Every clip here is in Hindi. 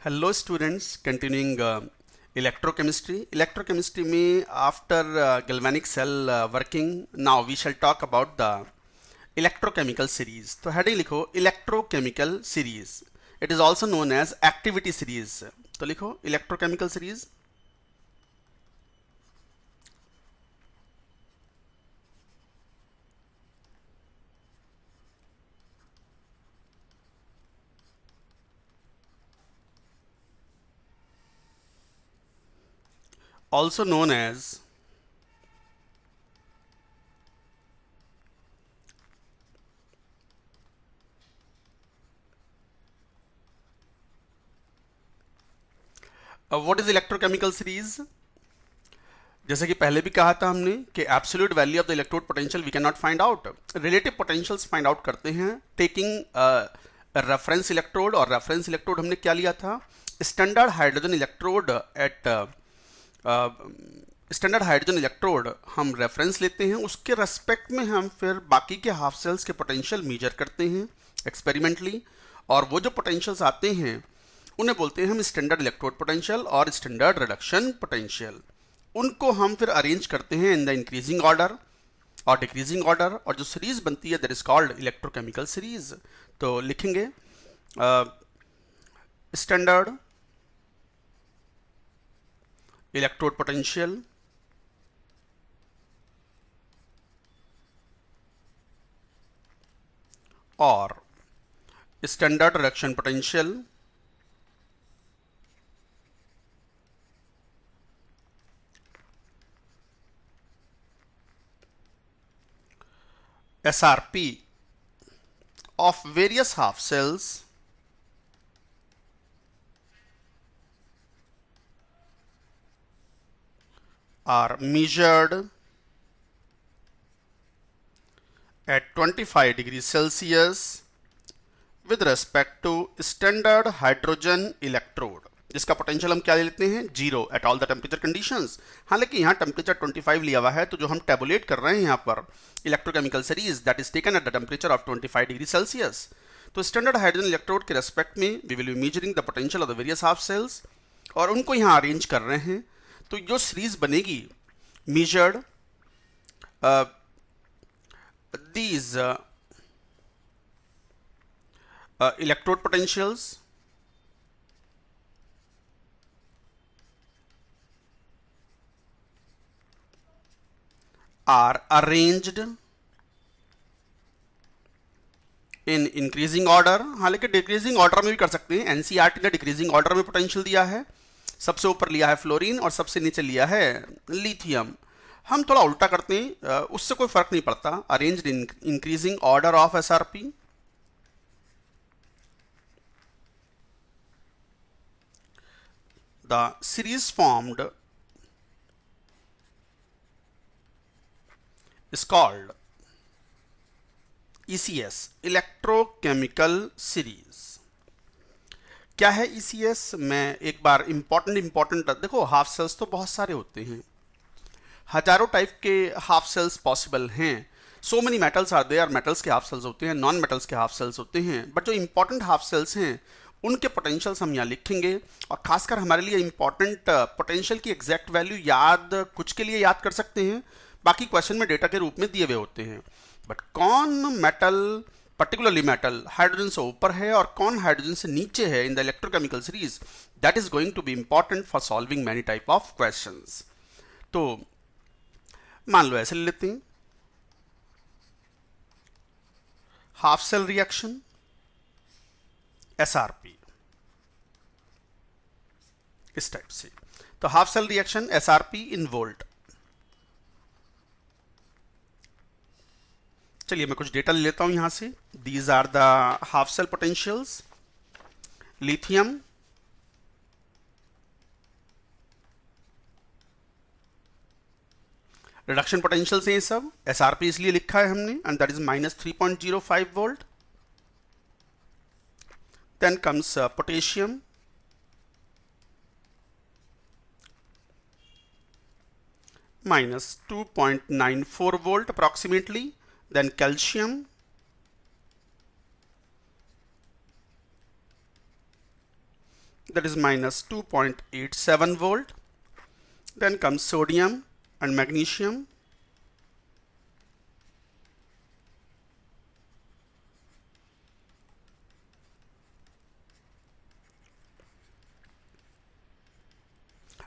Hello students, continuing electrochemistry. Electrochemistry में after galvanic cell working, now we shall talk about the electrochemical series. तो heading लिखो electrochemical series. It is also known as activity series. तो लिखो electrochemical series. Also known as what is electrochemical series? जैसे कि पहले भी कहा था हमने कि absolute value of the electrode potential we can not find out, relative potentials find out करते हैं टेकिंग रेफरेंस इलेक्ट्रोड। और रेफरेंस इलेक्ट्रोड हमने क्या लिया था? Standard hydrogen electrode at standard hydrogen electrode हम रेफरेंस लेते हैं, उसके रेस्पेक्ट में हम फिर बाकी के हाफ सेल्स के पोटेंशियल मेजर करते हैं एक्सपेरिमेंटली, और वो जो पोटेंशियल्स आते हैं उन्हें बोलते हैं हम स्टैंडर्ड इलेक्ट्रोड पोटेंशियल और स्टैंडर्ड रिडक्शन पोटेंशियल। उनको हम फिर अरेंज करते हैं इन द इंक्रीजिंग ऑर्डर और डिक्रीजिंग ऑर्डर, और जो सीरीज बनती है that is called electrochemical series. तो लिखेंगे स्टैंडर्ड इलेक्ट्रोड पोटेंशियल और standard reduction potential SRP of various half cells are measured at 25 degrees Celsius with respect to standard hydrogen electrode, जिसका पोटेंशियल हम क्या ले लेते हैं? Zero at all the temperature conditions. हालांकि यहाँ टेम्परेचर 25 लिया हुआ है, तो जो हम टेबुलेट कर रहे हैं यहाँ पर electrochemical series that is taken at the temperature of 25 degree Celsius. तो स्टैंडर्ड हाइड्रोजन इलेक्ट्रोड के रेस्पेक्ट में we will be measuring the potential of the various half cells, और उनको यहाँ अरेंज कर रहे हैं। तो जो सीरीज बनेगी measured these electrode potentials are arranged in increasing order। हालांकि डिक्रीजिंग ऑर्डर में भी कर सकते हैं, एनसीईआरटी ने डिक्रीजिंग ऑर्डर में पोटेंशियल दिया है। सबसे ऊपर लिया है फ्लोरीन और सबसे नीचे लिया है लिथियम। हम थोड़ा उल्टा करते हैं, उससे कोई फर्क नहीं पड़ता। Arranged in increasing order of SRP the series formed is called ECS electrochemical series. क्या है ECS? मैं एक बार इंपॉर्टेंट देखो, हाफ सेल्स तो बहुत सारे होते हैं, हजारों टाइप के हाफ सेल्स पॉसिबल हैं। So many metals are there, metals के हाफ सेल्स होते हैं, नॉन मेटल्स के हाफ सेल्स होते हैं, बट जो इंपॉर्टेंट हाफ सेल्स हैं उनके पोटेंशियल्स हम यहाँ लिखेंगे। और खासकर हमारे लिए इंपॉर्टेंट पोटेंशियल की एग्जैक्ट वैल्यू याद कुछ के लिए याद कर सकते हैं, बाकी क्वेश्चन में डेटा के रूप में दिए हुए होते हैं। बट कौन मेटल, पर्टिकुलरली मेटल हाइड्रोजन से ऊपर है और कौन हाइड्रोजन से नीचे है in the electrochemical series, that is going to be important for solving many type of questions. तो मान लो ऐसे ले लेते हैं, हाफ सेल रिएक्शन एसआरपी इस टाइप से। तो half cell reaction SRP in volt. चलिए मैं कुछ डेटा ले लेता हूं यहां से। These are the half cell potentials. Lithium reduction potentials हैं ये सब। एसआरपी इसलिए लिखा है हमने, and that is -3.05 volt. Then comes potassium -2.94 volt approximately, then calcium that is minus 2.87 volt. Then comes sodium and magnesium.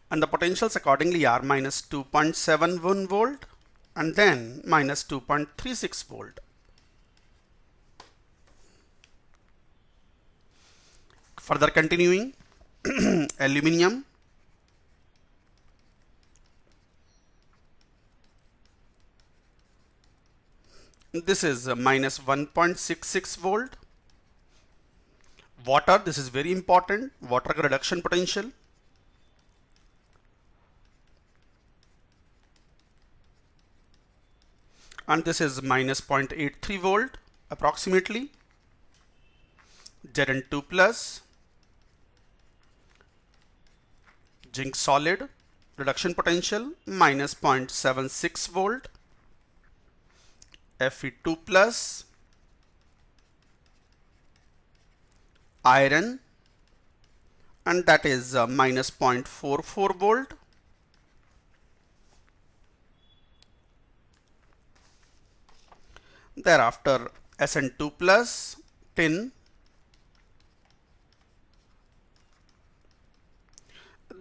And the potentials accordingly are minus 2.71 volt and then minus 2.36 volt. Further continuing, aluminium, this is minus 1.66 volt. Water, this is very important, water का reduction potential, and this is minus 0.83 volt approximately. Zn2 plus, zinc solid, reduction potential minus 0.76 volt. Fe2 plus, iron, and that is minus 0.44 volt. Thereafter Sn2 plus, tin,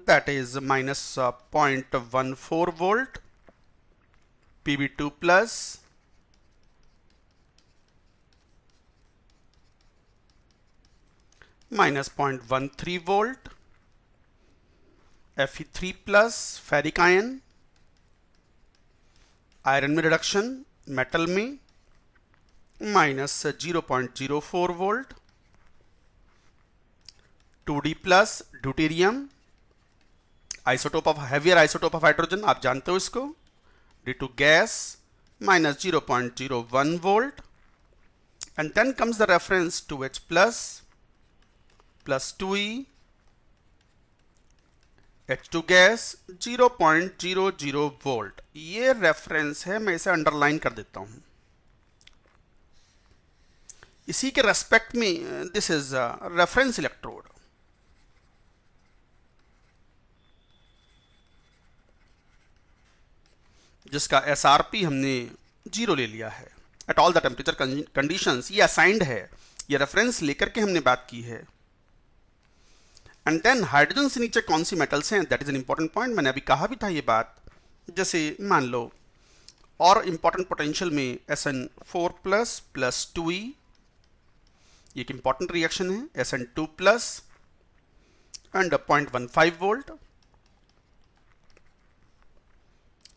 that is minus 0.14 volt. Pb2 plus, minus 0.13 volt. Fe3 plus, ferric ion, iron में रिडक्शन, मेटल में minus 0.04 volt. 2d plus deuterium, isotope of heavier isotope of hydrogen, आप जानते हो इसको. D2 gas minus 0.01 volt, and then comes the reference 2H plus 2E, H2 gas 0.00 volt. ये रेफरेंस है, मैं इसे अंडरलाइन कर देता हूं. इसी के रेस्पेक्ट में दिस इज रेफरेंस इलेक्ट्रोड. जिसका SRP हमने 0 ले लिया है at all the temperature conditions. ये असाइंड है, ये रेफरेंस लेकर के हमने बात की है. एंड देन हाइड्रोजन से नीचे कौन सी मेटल्स हैं, that is an important point. मैंने अभी कहा भी था ये बात. जैसे मान लो और इंपॉर्टेंट पोटेंशियल में Sn4 प्लस प्लस 2E, ये एक इंपॉर्टेंट रिएक्शन है. Sn2 plus and 0.15 volt.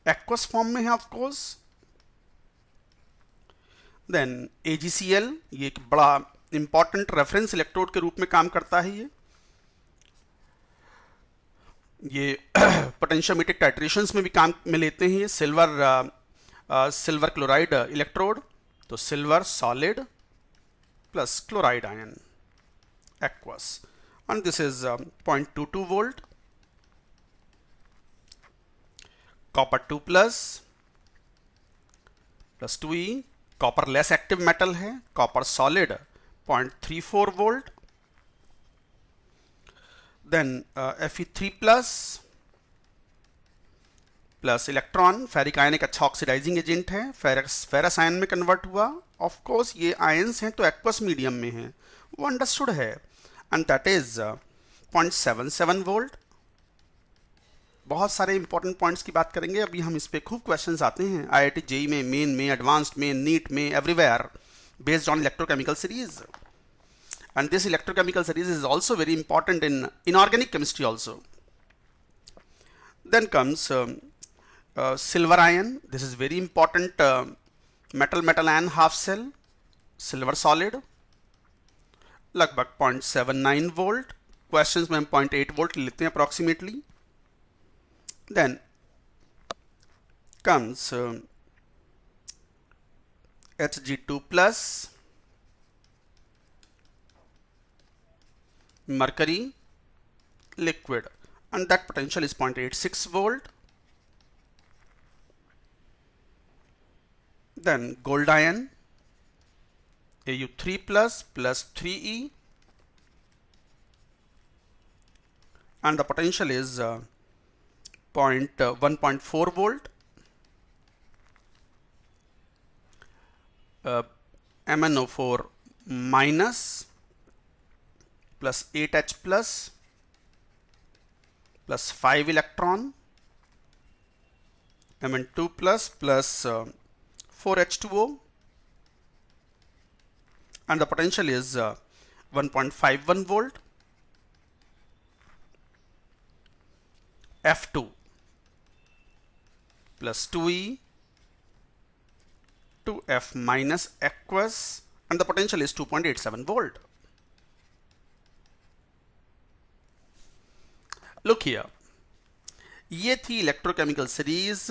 Aqueous form में है ऑफ कोर्स. देन AgCl, ये एक बड़ा इंपॉर्टेंट रेफरेंस इलेक्ट्रोड के रूप में काम करता है. ये पोटेंशियोमीट्रिक टाइट्रेशंस में भी काम में लेते हैं. ये सिल्वर क्लोराइड इलेक्ट्रोड, तो silver solid plus chloride ion aqueous, and this is 0.22 volt. Copper 2 plus 2E, copper less active metal है. Copper solid 0.34 volt. Then Fe3 plus electron, ferric ion एक अच्छा ऑक्सीडाइजिंग एजेंट है. फेरस आयन में कन्वर्ट हुआ. ऑफ कोर्स ये आयंस हैं तो एक्वस मीडियम में हैं, वो अंडरस्टूड है. And that is 0.77 volt. बहुत सारे इंपॉर्टेंट पॉइंट्स की बात करेंगे अभी हम. इस पे खूब क्वेश्चंस आते हैं IIT JEE में, मेन में, एडवांस्ड में, नीट में, everywhere, based on electrochemical series. And this electrochemical series is also very important in inorganic chemistry also. Then comes silver ion. This is very important metal ion half cell, silver solid, लगभग 0.79 वोल्ट. क्वेश्चंस में हम 0.8 वोल्ट लेते हैं approximately. Then comes Hg2 plus, mercury liquid, and that potential is 0.86 volt. Then gold ion, Au3 plus 3E, and the potential is 1.4 volt. MnO4 minus plus 8H plus 5 electron, Mn2 plus 4H2O, and the potential is 1.51 volt. F2 plus 2E 2F minus aqueous, and the potential is 2.87 volt. Look here, ये थी इलेक्ट्रोकेमिकल सीरीज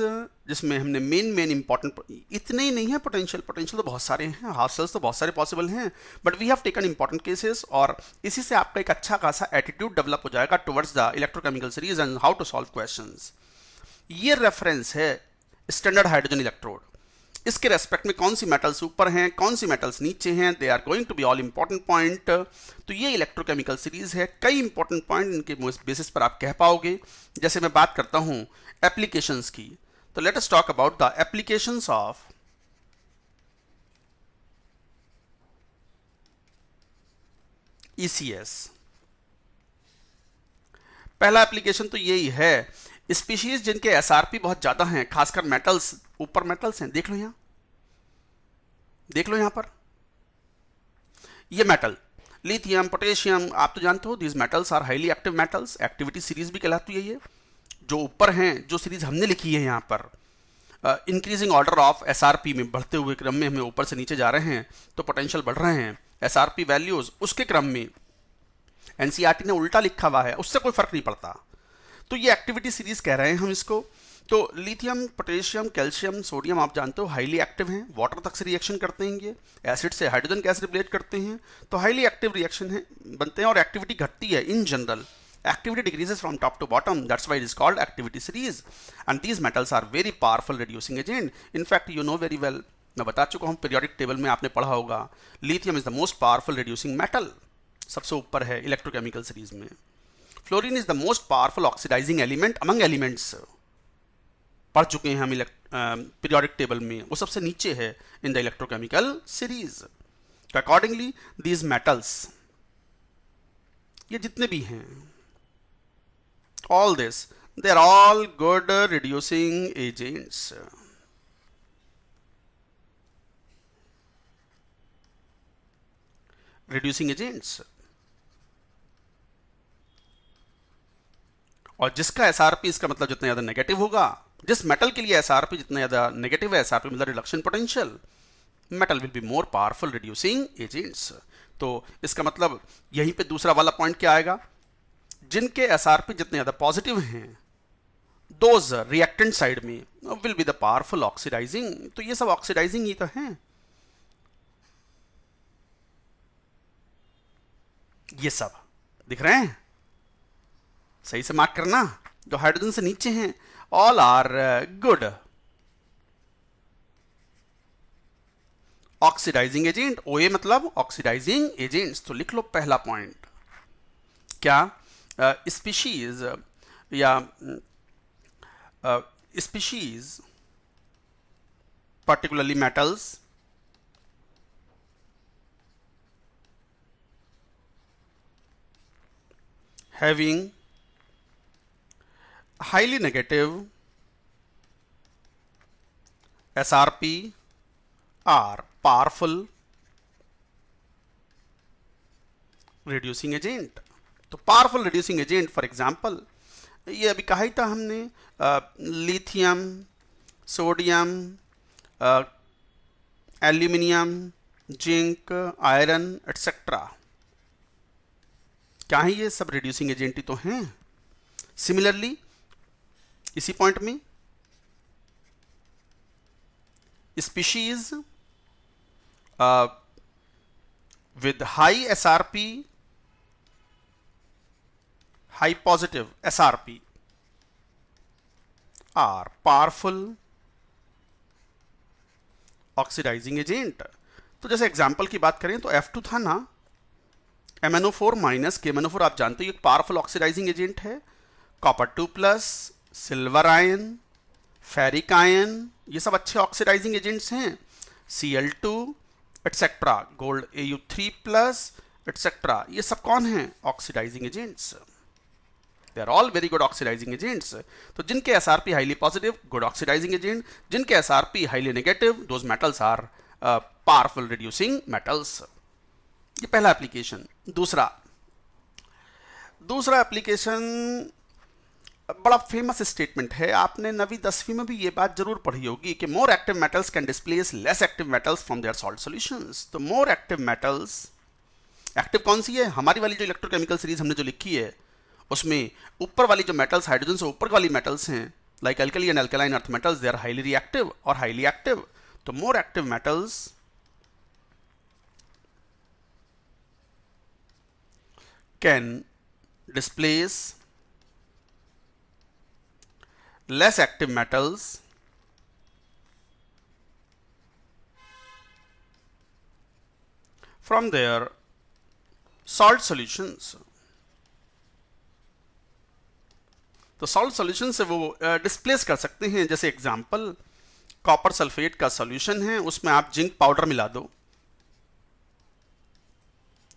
जिसमें हमने मेन इंपॉर्टेंट, इतने ही नहीं है पोटेंशियल तो बहुत सारे हैं, हाफ सेल्स तो बहुत सारे पॉसिबल हैं, but we have taken important cases, और इसी से आपका एक अच्छा खासा एटीट्यूड डेवलप हो जाएगा towards the electrochemical series and how to solve questions. ये रेफरेंस है स्टैंडर्ड हाइड्रोजन इलेक्ट्रोड, इसके रेस्पेक्ट में कौन सी मेटल्स ऊपर हैं, कौन सी मेटल्स नीचे हैं, they are going to be all important point. तो ये इलेक्ट्रोकेमिकल सीरीज है, कई इंपॉर्टेंट पॉइंट इनके बेसिस पर आप कह पाओगे। जैसे मैं बात करता हूं एप्लीकेशंस की, तो let us talk about the applications of ECS। पहला एप्लीकेशन तो यही है, स्पीशीज जिनके SRP बहुत ज्यादा हैं, खासकर मेटल्स, ऊपर मेटल्स हैं, देख लो यहां, देख लो यहां पर ये मेटल लिथियम, पोटेशियम, आप तो जानते हो these metals are highly active metals, activity series भी कहलाती है ये। जो ऊपर हैं, जो सीरीज हमने लिखी है यहां पर, इंक्रीजिंग ऑर्डर ऑफ SRP में, बढ़ते हुए क्रम में हमें ऊपर से नीचे जा रहे हैं तो पोटेंशियल बढ़ रहे हैं, SRP वैल्यूज उसके क्रम में NCERT ने उल्टा लिखा हुआ है, उससे कोई फर्क नहीं पड़ता। तो ये एक्टिविटी सीरीज कह रहे हैं हम इसको। तो लिथियम, पोटेशियम, कैल्शियम, सोडियम आप जानते हो हाईली एक्टिव हैं, वाटर तक से रिएक्शन करते हैं, ये एसिड से हाइड्रोजन गैस रिप्लेट करते हैं, तो हाईली एक्टिव रिएक्शन है बनते हैं, और एक्टिविटी घटती है in general, activity decreases from top to bottom, that's why it is called activity series, and these metals are very powerful reducing agent. In fact you know very well, मैं बता चुका हूं, पीरियोडिक टेबल में आपने पढ़ा होगा, lithium is the most powerful reducing metal, सबसे ऊपर है इलेक्ट्रोकेमिकल सीरीज में। Fluorine is the most powerful oxidising element among elements, पढ़ चुके हैं हम पीरियोडिक टेबल में, वो सबसे नीचे है इन द इलेक्ट्रोकेमिकल सीरीज। तो अकॉर्डिंगली दीज मेटल्स, ये जितने भी हैं, all this, they are all good reducing agents. Reducing agents, और जिसका SRP, इसका मतलब जितना ज्यादा नेगेटिव होगा, जिस मेटल के लिए SRP जितना ज्यादा नेगेटिव है, SRP मतलब reduction potential, metal will be more powerful reducing agents. तो इसका मतलब यहीं पे दूसरा वाला पॉइंट क्या आएगा, जिनके SRP जितने ज्यादा पॉजिटिव हैं, दोज रिएक्टेंट साइड में will be the powerful oxidising. तो ये सब ऑक्सीडाइजिंग ही तो हैं, ये सब दिख रहे हैं, सही से मार्क करना, जो हाइड्रोजन से नीचे हैं all are good oxidising agent, OA मतलब ऑक्सीडाइजिंग एजेंट्स। तो लिख लो पहला पॉइंट क्या, स्पीशीज या species particularly metals having highly negative SRP are powerful reducing agent। तो powerful reducing agent for example, ये अभी कहा ही था हमने, lithium, sodium, aluminium, zinc, iron etcetera, क्या है ये सब रिड्यूसिंग एजेंट ही तो हैं। सिमिलरली इसी पॉइंट में species with high SRP, high positive SRP are powerful oxidizing agent। तो जैसे एग्जाम्पल की बात करें तो F2 था ना, MnO4 माइनस KMnO4 आप जानते हो एक पावरफुल ऑक्सीडाइजिंग एजेंट है। Copper 2 plus, silver ion, ferric ion, ये सब अच्छे ऑक्सीडाइजिंग एजेंट्स हैं। Cl2 etcetera, gold Au3 plus etcetera, ये सब कौन हैं? Oxidising agents. They are all very good oxidising agents. तो जिनके SRP highly positive, good oxidising agent, जिनके SRP highly negative, those metals are powerful reducing metals. ये पहला एप्लीकेशन। दूसरा एप्लीकेशन बड़ा फेमस स्टेटमेंट है, आपने 9वीं 10वीं में भी ये बात जरूर पढ़ी होगी कि more active metals can displace less active metals from their salt solutions. तो मोर एक्टिव मेटल्स, एक्टिव कौन सी है? हमारी वाली जो इलेक्ट्रोकेमिकल सीरीज हमने जो लिखी है उसमें ऊपर वाली जो मेटल्स, हाइड्रोजन से ऊपर वाली मेटल्स हैं, like alkali and alkaline earth metals, they are highly reactive और हाईली एक्टिव। तो more active metals can displace less active metals from their salt solutions। तो सॉल्ट सॉल्यूशन से वो डिस्प्लेस कर सकते हैं। जैसे एग्जांपल, कॉपर सल्फेट का सॉल्यूशन है, उसमें आप जिंक पाउडर मिला दो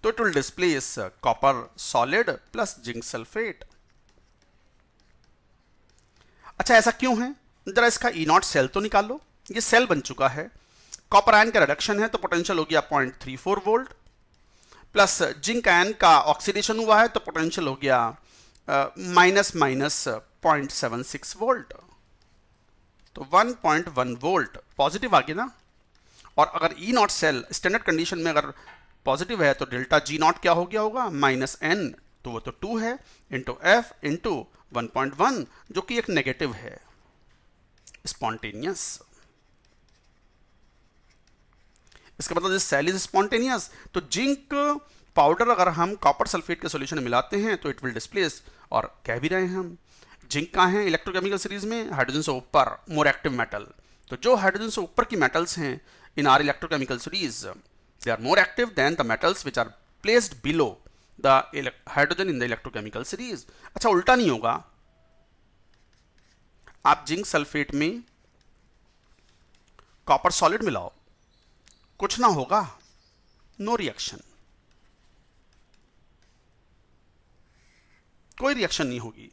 तो it will displace copper solid plus zinc sulphate. अच्छा, ऐसा क्यों है? जरा इसका E0 सेल तो निकालो। ये सेल बन चुका है, कॉपर आयन का रिडक्शन है तो पोटेंशियल हो गया 0.34 वोल्ट, प्लस जिंक आयन का ऑक्सीडेशन हुआ है तो पोटेंशियल हो गया माइनस 0.76 वोल्ट, तो 1.1 वोल्ट पॉजिटिव आ गया ना। और अगर E0 सेल स्टैंडर्ड कंडीशन में अगर पॉजिटिव है तो डेल्टा G0 क्या हो गया होगा? माइनस n, तो वो तो 2 है, इंटू F इंटू 1.1, जो कि एक नेगेटिव है, स्पॉन्टेनियस। इसका मतलब सेल इज स्पॉन्टेनियस। तो जिंक पाउडर अगर हम कॉपर सल्फेट के सॉल्यूशन में मिलाते हैं तो इट विल डिस्प्लेस, और कह भी रहे हैं हम जिंक कहाँ है इलेक्ट्रोकेमिकल सीरीज में? हाइड्रोजन से ऊपर, मोर एक्टिव मेटल। तो जो हाइड्रोजन से ऊपर की मेटल्स हैं इन are electrochemical series, they are more active than the metals which are placed below the hydrogen in the electrochemical series। अच्छा, उल्टा नहीं होगा। आप जिंक सल्फेट में कॉपर सॉलिड मिलाओ, कुछ ना होगा, नो रिएक्शन, कोई रिएक्शन नहीं होगी।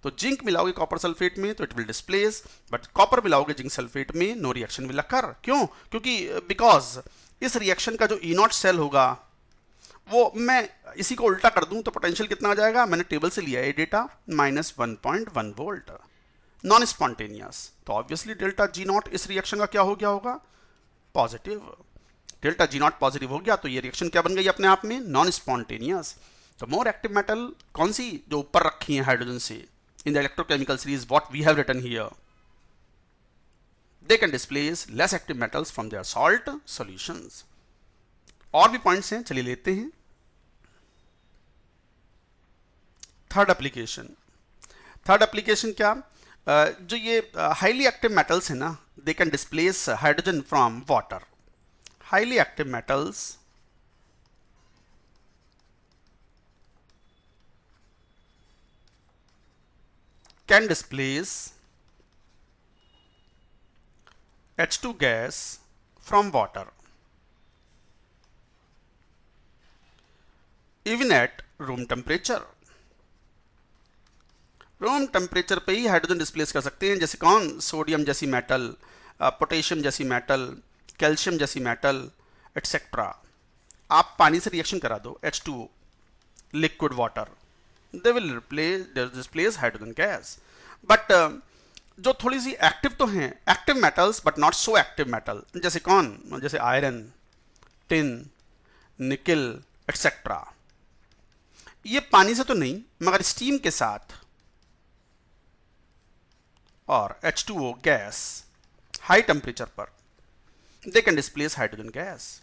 तो जिंक मिलाओगे कॉपर सल्फेट में तो it will displace, but copper मिलाओगे जिंक सल्फेट में, नो रिएक्शन विल अकर। क्यों? क्योंकि बिकॉज इस रिएक्शन का जो E0 सेल होगा वो, मैं इसी को उल्टा कर दूं तो पोटेंशियल कितना आ जाएगा? मैंने टेबल से लिया है data, minus 1.1 volt, non spontaneous. तो ऑब्वियसली डेल्टा G0 इस रिएक्शन का क्या हो गया होगा? पॉजिटिव। डेल्टा G0 पॉजिटिव हो गया तो ये रिएक्शन क्या बन गई अपने आप में? Non spontaneous. तो मोर एक्टिव मेटल कौन सी? जो ऊपर रखी है हाइड्रोजन से in the electrochemical series, what we have written here, they can displace less active metals from their salt solutions। और भी पॉइंट्स हैं, चलिए लेते हैं। थर्ड एप्लीकेशन क्या? जो ये हाईली एक्टिव मेटल्स है ना, दे can displace hydrogen from water. Highly active metals can displace H2 gas from water even at room temperature। Room temperature पे ही हाइड्रोजन डिस्प्लेस कर सकते हैं। जैसे कौन? सोडियम जैसी मेटल, पोटेशियम जैसी मेटल, कैल्शियम जैसी मेटल, एटसेट्रा। आप पानी से रिएक्शन करा दो, H2O liquid water, they will displace hydrogen gas. But जो थोड़ी सी एक्टिव तो हैं, active metals but not so active metal, जैसे कौन? जैसे आयरन, टिन, निकल एक्सेट्रा। ये पानी से तो नहीं मगर स्टीम के साथ और H2O गैस हाई टेम्परेचर पर they can displace hydrogen gas.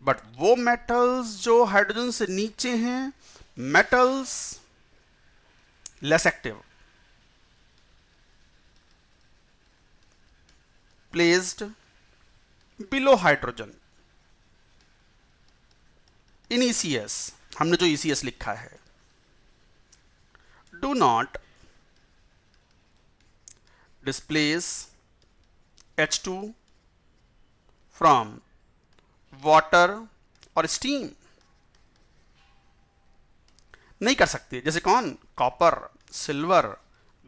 But वो मेटल्स जो हाइड्रोजन से नीचे हैं, metals less active, placed below hydrogen, in ECS हमने जो ECS लिखा है, do not displace H2 from water और स्टीम। नहीं कर सकते। जैसे कौन? Copper, silver,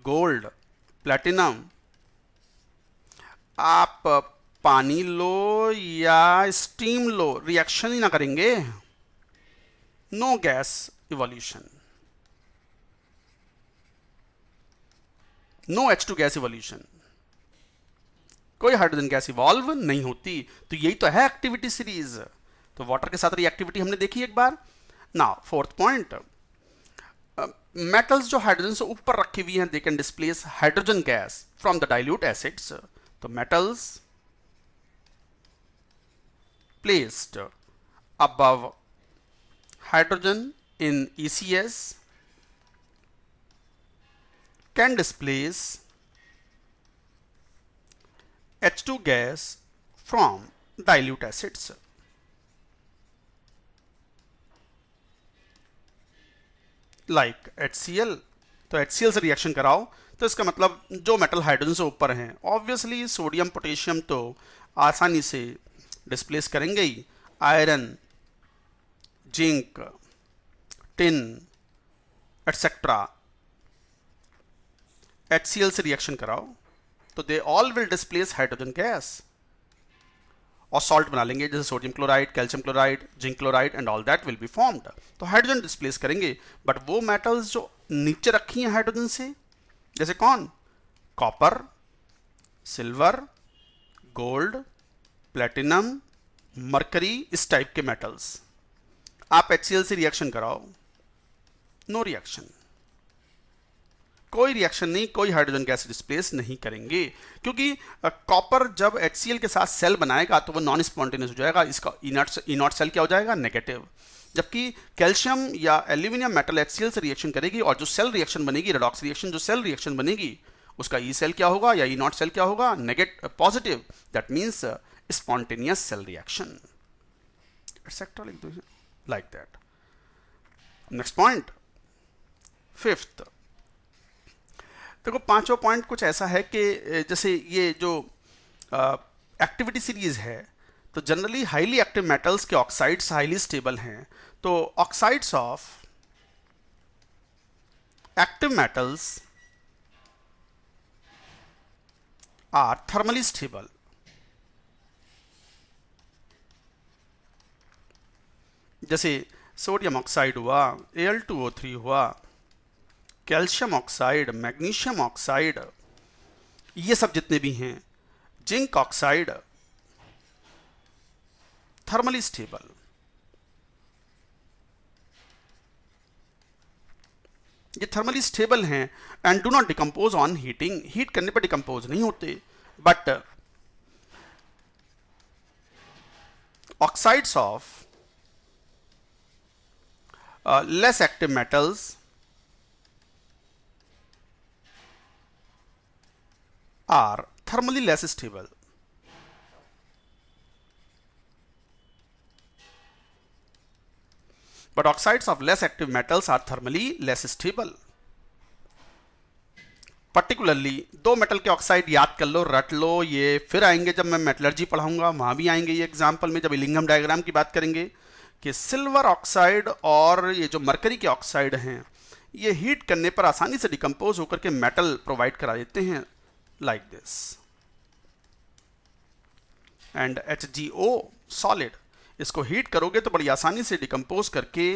gold, platinum. आप पानी लो या स्टीम लो, रिएक्शन ही ना करेंगे। No gas evolution, no H2 gas evolution, कोई हाइड्रोजन गैस इवॉल्व नहीं होती। तो यही तो है एक्टिविटी सीरीज। तो वाटर के साथ रिएक्टिविटी हमने देखी एक बार। नाउ फोर्थ पॉइंट, मेटल्स जो हाइड्रोजन से ऊपर रखी हुई हैं, they can displace hydrogen gas from the dilute acids. तो metals placed above hydrogen in ECS can displace H2 gas from dilute acids. Like HCl। तो HCl से रिएक्शन कराओ तो इसका मतलब जो मेटल हाइड्रोजन से ऊपर हैं, ऑब्वियसली सोडियम पोटेशियम तो आसानी से डिस्प्लेस करेंगे ही। Iron, zinc, tin etcetera, HCl से रिएक्शन कराओ तो they all will displace hydrogen gas और सॉल्ट बना लेंगे, जैसे sodium chloride, calcium chloride, zinc chloride and all that will be formed. तो हाइड्रोजन डिस्प्लेस करेंगे। बट वो मेटल्स जो नीचे रखी हैं हाइड्रोजन से, जैसे कौन? Copper, silver, gold, platinum, mercury, इस टाइप के मेटल्स, आप HCl से रिएक्शन कराओ, नो रिएक्शन, कोई रिएक्शन नहीं, कोई हाइड्रोजन गैस डिस्प्लेस नहीं करेंगे। क्योंकि कॉपर जब HCl के साथ सेल बनाएगा तो वो नॉन स्पॉन्टेनियस हो जाएगा, इसका इनॉट सेल क्या हो जाएगा? नेगेटिव। जबकि कैल्शियम या एल्यूमिनियम मेटल HCl से रिएक्शन करेगी और जो सेल रिएक्शन बनेगी, रेडॉक्स रिएक्शन, जो सेल रिएक्शन बनेगी उसका ई सेल क्या होगा या इनॉट सेल क्या होगा? Negative, positive. That means spontaneous cell reaction etcetera लिख दो like that. Next point, fifth. देखो पांचवा पॉइंट कुछ ऐसा है कि जैसे ये जो एक्टिविटी सीरीज है, तो जनरली हाईली एक्टिव मेटल्स के ऑक्साइड्स हाईली स्टेबल हैं। तो oxides of active metals are thermally stable. जैसे सोडियम ऑक्साइड हुआ, Al2O3 हुआ, कैल्शियम ऑक्साइड, मैग्नीशियम ऑक्साइड, ये सब जितने भी हैं, जिंक ऑक्साइड, थर्मली स्टेबल। ये थर्मली स्टेबल हैं and do not decompose on heating. Heat करने पर डिकम्पोज नहीं होते। But oxides of less active metals are thermally less stable. But oxides of less active metals are thermally less stable. Particularly दो मेटल के ऑक्साइड याद कर लो, रट लो, ये फिर आएंगे जब मैं मेटलर्जी पढ़ाऊंगा, वहां भी आएंगे ये एग्जाम्पल में, जब इलिंघम डायग्राम की बात करेंगे, कि सिल्वर ऑक्साइड और ये जो मरकरी के ऑक्साइड हैं, ये हीट करने पर आसानी से डिकम्पोज होकर के मेटल प्रोवाइड करा देते हैं like this. And HgO solid, इसको हीट करोगे तो बड़ी आसानी से डिकम्पोज करके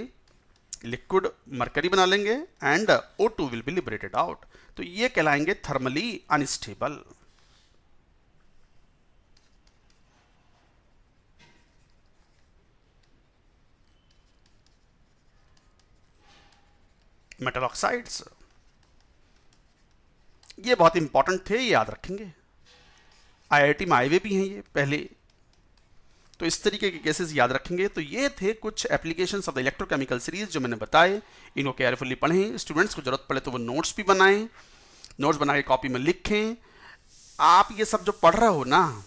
लिक्विड मरकरी बना लेंगे and O2 will be liberated out. तो ये कहलाएंगे थर्मली अनस्टेबल। मेटल ऑक्साइड्स, ये बहुत इंपॉर्टेंट थे, ये याद रखेंगे। IIT में आए हुए भी हैं ये पहले, तो इस तरीके के केसेस याद रखेंगे। तो ये थे कुछ applications of the electrochemical series जो मैंने बताए, इनको केयरफुली पढ़ें। स्टूडेंट्स को जरूरत पड़े तो वो नोट्स भी बनाएं, नोट्स बना के कॉपी में लिखें। आप ये सब जो पढ़ रहे हो ना,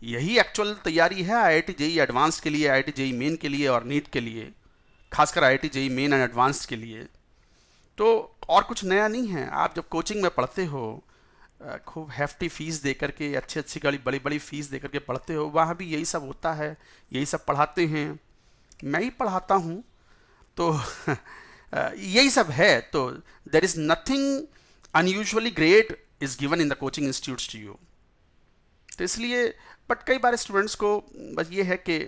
यही एक्चुअल तैयारी है आईआईटी जेईई एडवांस के लिए, आईआईटी जेईई मेन के लिए और नीट के लिए, खासकर IIT JEE main and advance के लिए। तो और कुछ नया नहीं है। आप जब कोचिंग में पढ़ते हो, खूब हेफ्टी फीस दे करके, अच्छी अच्छी बड़ी बड़ी फीस दे करके पढ़ते हो, वहाँ भी यही सब होता है, यही सब पढ़ाते हैं, मैं ही पढ़ाता हूँ। तो यही सब है। तो there is nothing unusually great is given in the coaching institutes to you. तो इसलिए बट कई बार स्टूडेंट्स को बस ये है कि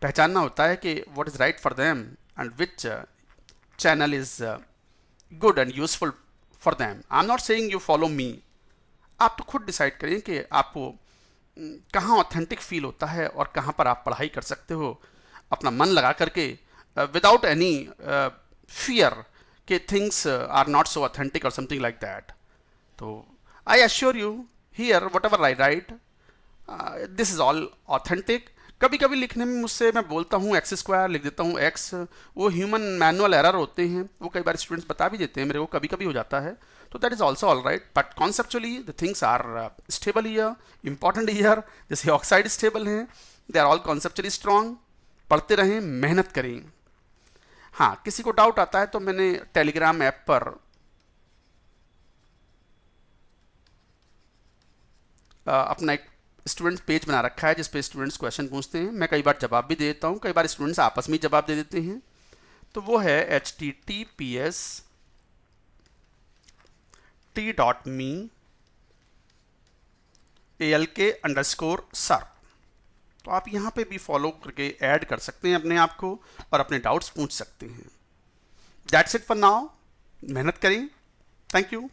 पहचानना होता है कि what is right for them and which channel is good and useful for them. I am not saying you follow me. आप तो खुद डिसाइड करें कि आपको कहाँ ऑथेंटिक फील होता है और कहाँ पर आप पढ़ाई कर सकते हो अपना मन लगा करके, विदाउट एनी फियर कि things are not so authentic और समथिंग लाइक दैट। तो I assure you here whatever I write, this is all authentic. कभी कभी लिखने में मुझसे मैं बोलता हूँ एक्स स्क्वायर लिख देता हूँ एक्स, वो ह्यूमन मैनुअल एरर होते हैं, वो कई बार स्टूडेंट्स बता भी देते हैं मेरे को, कभी कभी हो जाता है। तो that is also all right, but conceptually the things are stable here, important here. जैसे ऑक्साइड स्टेबल हैं, they are all conceptually strong. पढ़ते रहें, मेहनत करें। हाँ, किसी को डाउट आता है तो मैंने टेलीग्राम ऐप पर अपना एक स्टूडेंट पेज बना रखा है जिस पे स्टूडेंट्स क्वेश्चन पूछते हैं, मैं कई बार जवाब भी दे देता हूँ, कई बार स्टूडेंट्स आपस में जवाब दे देते हैं। तो वो है https://t.me/alk_sir। तो आप यहाँ पे भी फॉलो करके ऐड कर सकते हैं अपने आप को और अपने डाउट्स पूछ सकते हैं। That's it for now. मेहनत करें। Thank you.